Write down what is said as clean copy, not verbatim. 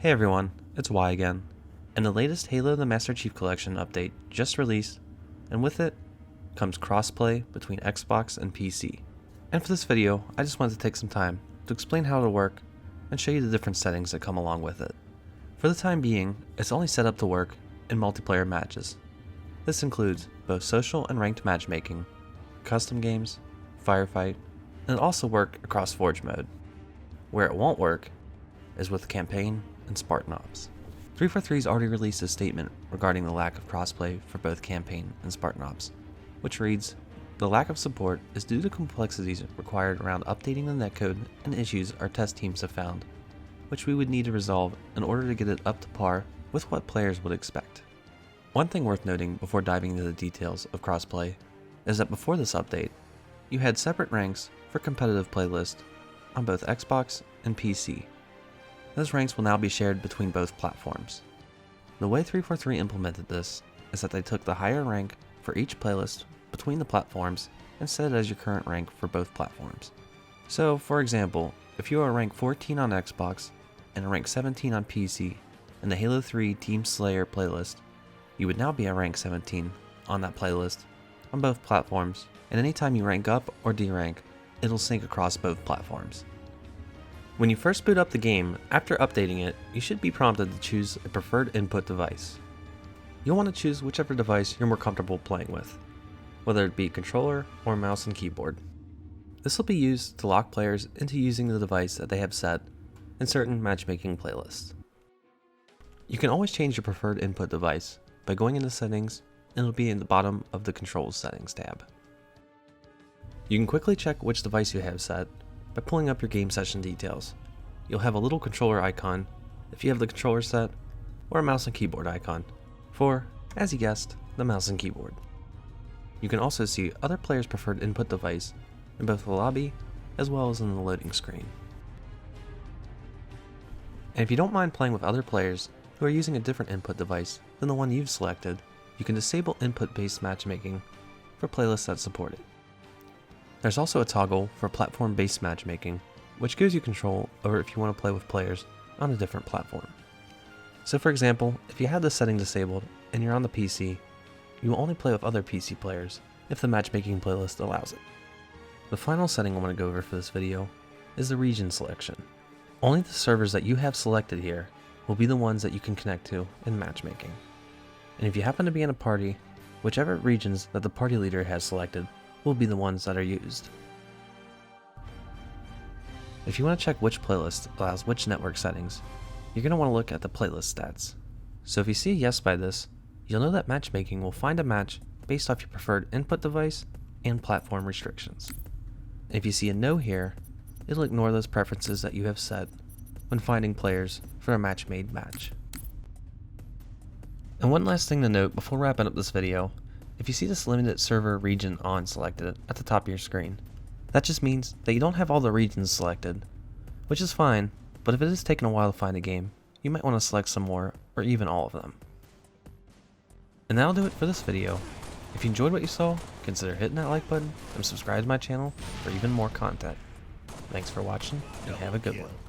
Hey everyone, it's Y again, and the latest Halo the Master Chief Collection update just released, and with it comes crossplay between Xbox and PC. And for this video, I just wanted to take some time to explain how it'll work and show you the different settings that come along with it. For the time being, it's only set up to work in multiplayer matches. This includes both social and ranked matchmaking, custom games, firefight, and it'll also work across Forge mode. Where it won't work is with campaign and Spartan Ops. 343's already released a statement regarding the lack of crossplay for both campaign and Spartan Ops, which reads, "The lack of support is due to complexities required around updating the netcode and issues our test teams have found, which we would need to resolve in order to get it up to par with what players would expect." One thing worth noting before diving into the details of crossplay is that before this update, you had separate ranks for competitive playlist on both Xbox and PC. Those ranks will now be shared between both platforms. The way 343 implemented this is that they took the higher rank for each playlist between the platforms and set it as your current rank for both platforms. So, for example, if you are rank 14 on Xbox and a rank 17 on PC in the Halo 3 Team Slayer playlist, you would now be a rank 17 on that playlist on both platforms, and anytime you rank up or derank, it'll sync across both platforms. When you first boot up the game, after updating it, you should be prompted to choose a preferred input device. You'll want to choose whichever device you're more comfortable playing with, whether it be controller or mouse and keyboard. This will be used to lock players into using the device that they have set in certain matchmaking playlists. You can always change your preferred input device by going into settings, and it'll be in the bottom of the controls settings tab. You can quickly check which device you have set by pulling up your game session details. You'll have a little controller icon if you have the controller set, or a mouse and keyboard icon for, as you guessed, the mouse and keyboard. You can also see other players' preferred input device in both the lobby as well as in the loading screen. And if you don't mind playing with other players who are using a different input device than the one you've selected, you can disable input-based matchmaking for playlists that support it. There's also a toggle for platform-based matchmaking, which gives you control over if you want to play with players on a different platform. So for example, if you have this setting disabled and you're on the PC, you will only play with other PC players if the matchmaking playlist allows it. The final setting I want to go over for this video is the region selection. Only the servers that you have selected here will be the ones that you can connect to in matchmaking. And if you happen to be in a party, whichever regions that the party leader has selected will be the ones that are used. If you want to check which playlist allows which network settings, you're going to want to look at the playlist stats. So if you see a yes by this, you'll know that matchmaking will find a match based off your preferred input device and platform restrictions. And if you see a no here, it'll ignore those preferences that you have set when finding players for a match-made match. And one last thing to note before wrapping up this video, if you see this limited server region on selected at the top of your screen, that just means that you don't have all the regions selected, which is fine, but if it is taking a while to find a game, you might want to select some more or even all of them. And that'll do it for this video. If you enjoyed what you saw, consider hitting that like button and subscribe to my channel for even more content. Thanks for watching and have a good one.